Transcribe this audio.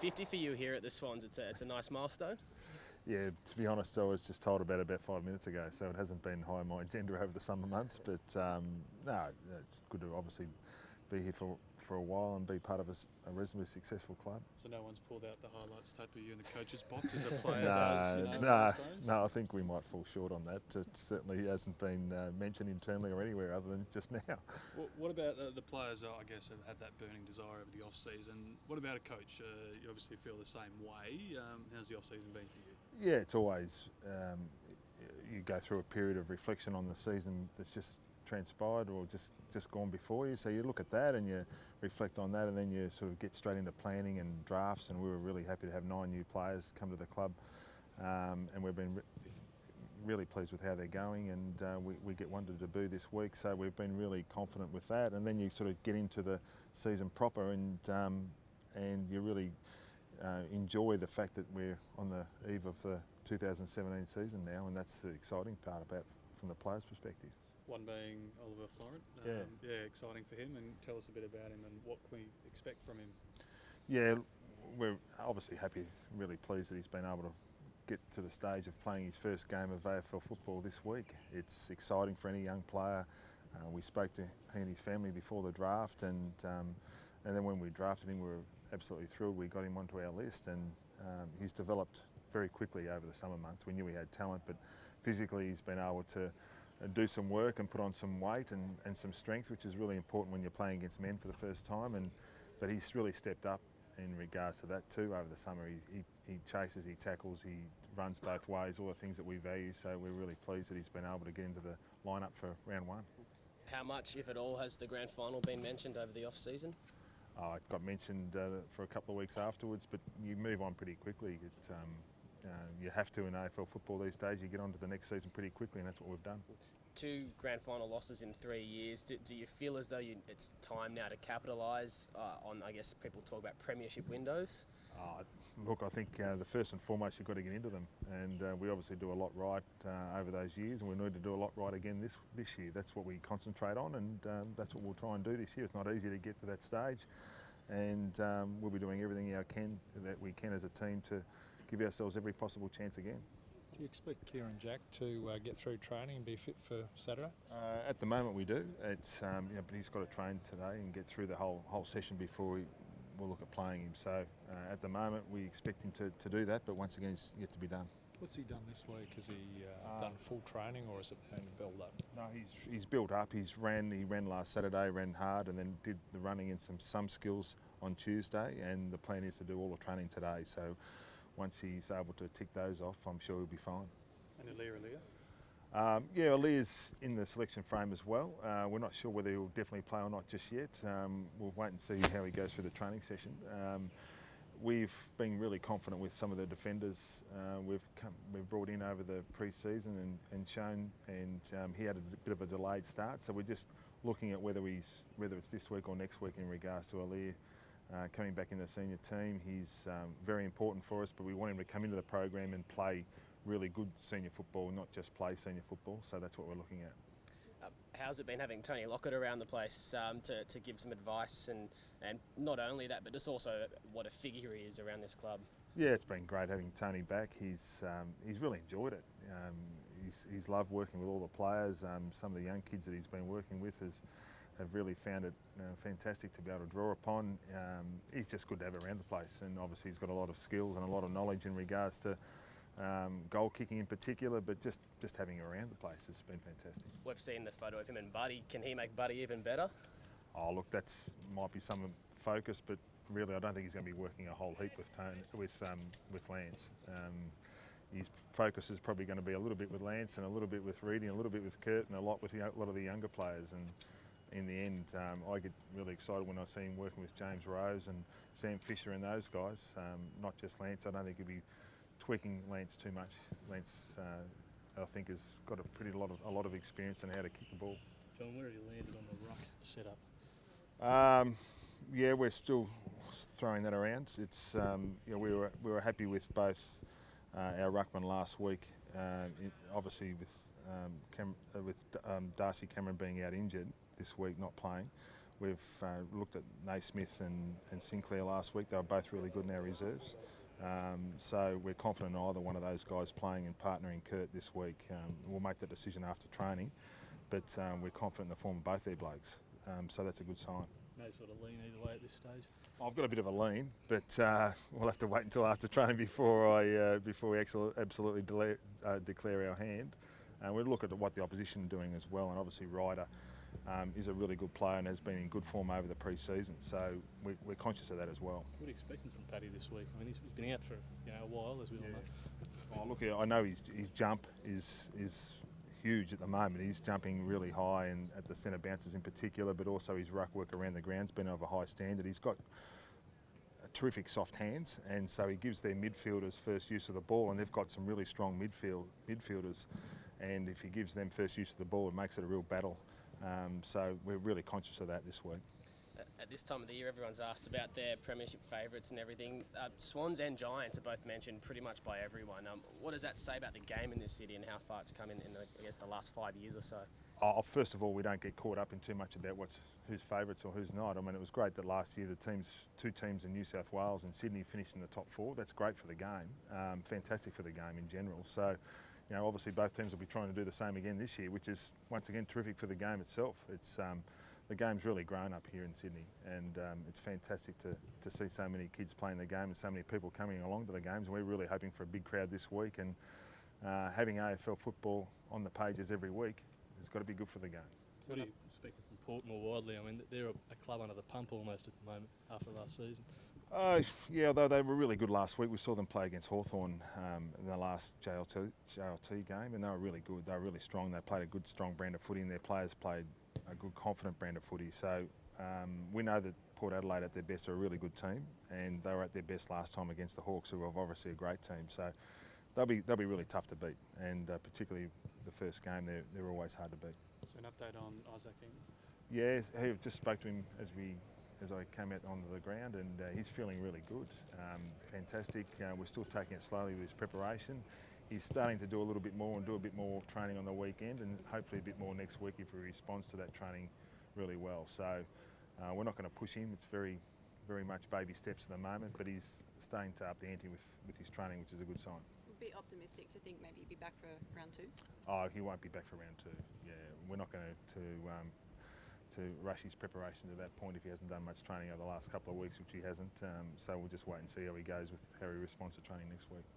50 for you here at the Swans. It's a nice milestone. Yeah, to be honest, I was just told about 5 minutes ago, so it hasn't been high on my agenda over the summer months. But no, it's good to obviously be here for a while and be part of a reasonably successful club. So no one's pulled out the highlights tape of you in the coach's box as a player No, does, no, I think we might fall short on that. It certainly hasn't been mentioned internally or anywhere other than just now. What about the players, I guess, have had that burning desire over the off-season? What about a coach? You obviously feel the same way. How's the off-season been for you? Yeah, it's always, you go through a period of reflection on the season that's just transpired or just gone before you. So you look at that and you reflect on that, and then you sort of get straight into planning and drafts. And we were really happy to have 9 new players come to the club, and we've been really pleased with how they're going. And we get one to debut this week, so we've been really confident with that. And then you sort of get into the season proper, and you really enjoy the fact that we're on the eve of the 2017 season now, and that's the exciting part about from the players' perspective. One being Oliver Florent. Yeah, exciting for him. And tell us a bit about him and what can we expect from him? Yeah, we're obviously happy, really pleased that he's been able to get to the stage of playing his first game of AFL football this week. It's exciting for any young player. We spoke to he and his family before the draft, and then when we drafted him, we were absolutely thrilled. We got him onto our list, and he's developed very quickly over the summer months. We knew he had talent, but physically he's been able to do some work and put on some weight and some strength, which is really important when you're playing against men for the first time. But he's really stepped up in regards to that too over the summer. He chases, he tackles, he runs both ways, all the things that we value. So we're really pleased that he's been able to get into the lineup for round 1. How much, if at all, has the grand final been mentioned over the off-season? It got mentioned for a couple of weeks afterwards, but you move on pretty quickly. You have to in AFL football these days. You get on to the next season pretty quickly, and that's what we've done. 2 grand final losses in 3 years. Do you feel as though it's time now to capitalise on, I guess, people talk about premiership windows? Look, I think the first and foremost, you've got to get into them. And we obviously do a lot right over those years, and we need to do a lot right again this year. That's what we concentrate on, and that's what we'll try and do this year. It's not easy to get to that stage, and we'll be doing everything that we can as a team to give ourselves every possible chance again. Do you expect Kieran Jack to get through training and be fit for Saturday? At the moment we do. It's but he's got to train today and get through the whole session before we'll look at playing him. So at the moment we expect him to do that, but once again it's yet to be done. What's he done this week? Has he done full training, or has it been a build up? No, he's built up. He ran last Saturday, ran hard, and then did the running and some skills on Tuesday, and the plan is to do all the training today. So once he's able to tick those off, I'm sure he'll be fine. And Aaliyah? Yeah, Aaliyah's in the selection frame as well. We're not sure whether he'll definitely play or not just yet. We'll wait and see how he goes through the training session. We've been really confident with some of the defenders we've brought in over the pre-season and shown, and he had a bit of a delayed start. So we're just looking at whether it's this week or next week in regards to Aaliyah. Coming back in the senior team, he's very important for us, but we want him to come into the program and play really good senior football, not just play senior football. So that's what we're looking at. How's it been having Tony Lockett around the place to give some advice, and not only that, but just also what a figure he is around this club? Yeah, it's been great having Tony back. He's really enjoyed it. He's loved working with all the players. Some of the young kids that he's been working with have really found it fantastic to be able to draw upon. He's just good to have around the place, and obviously he's got a lot of skills and a lot of knowledge in regards to goal kicking in particular, but just having him around the place has been fantastic. We've seen the photo of him and Buddy. Can he make Buddy even better? Oh, look, might be some focus, but really I don't think he's going to be working a whole heap with Lance. His focus is probably going to be a little bit with Lance and a little bit with Reedy and a little bit with Kurt and a lot with a lot of the younger players. And in the end, I get really excited when I see him working with James Rose and Sam Fisher and those guys, not just Lance. I don't think he'll be tweaking Lance too much. Lance, I think, has got a lot of experience in how to kick the ball. John, where have you landed on the ruck setup? Yeah, we're still throwing that around. It's we were happy with both our ruckman last week. Obviously with Darcy Cameron being out injured this week, not playing, We've looked at Naismith and Sinclair last week. They were both really good in our reserves. So we're confident in either one of those guys playing and partnering Kurt this week. We'll make that decision after training, but we're confident in the form of both their blokes. So that's a good sign. No sort of lean either way at this stage. I've got a bit of a lean, but we'll have to wait until after training before we absolutely declare our hand. We'll look at what the opposition are doing as well, and obviously Ryder is a really good player and has been in good form over the pre-season, so we're conscious of that as well. What are you expecting from Paddy this week? I mean, he's been out for a while, as we all know. Oh, look, I know his jump is huge at the moment. He's jumping really high, and at the centre bounces in particular, but also his ruck work around the ground's been of a high standard. He's got terrific soft hands, and so he gives their midfielders first use of the ball, and they've got some really strong midfielders, and if he gives them first use of the ball, it makes it a real battle. So we're really conscious of that this week. At this time of the year, everyone's asked about their premiership favourites and everything. Swans and Giants are both mentioned pretty much by everyone. What does that say about the game in this city and how far it's come in I guess, the last 5 years or so? First of all, we don't get caught up in too much about who's favourites or who's not. I mean, it was great that last year two teams in New South Wales and Sydney finished in the top 4. That's great for the game, fantastic for the game in general. So, obviously both teams will be trying to do the same again this year, which is once again terrific for the game itself. It's the game's really grown up here in Sydney, and it's fantastic to see so many kids playing the game and so many people coming along to the games. And we're really hoping for a big crowd this week, and having AFL football on the pages every week has got to be good for the game. What are you expecting from Port more widely? I mean, they're a club under the pump almost at the moment after last season. Yeah, although they were really good last week. We saw them play against Hawthorn in the last JLT game, and they were really good. They were really strong. They played a good, strong brand of footy, and their players played a good, confident brand of footy. So we know that Port Adelaide at their best are a really good team, and they were at their best last time against the Hawks, who are obviously a great team. So they'll be really tough to beat, and particularly the first game, they're always hard to beat. So an update on Isaac Eng? Yeah, I just spoke to him as I came out onto the ground, and he's feeling really good. Fantastic. We're still taking it slowly with his preparation. He's starting to do a little bit more and do a bit more training on the weekend, and hopefully a bit more next week if he responds to that training really well. So we're not going to push him. It's very, very much baby steps at the moment, but he's starting to up the ante with his training, which is a good sign. Would be optimistic to think maybe he'd be back for round 2? Oh, he won't be back for round 2. Yeah, we're not going to rush his preparation to that point if he hasn't done much training over the last couple of weeks, which he hasn't. So we'll just wait and see how he goes with how he responds to training next week.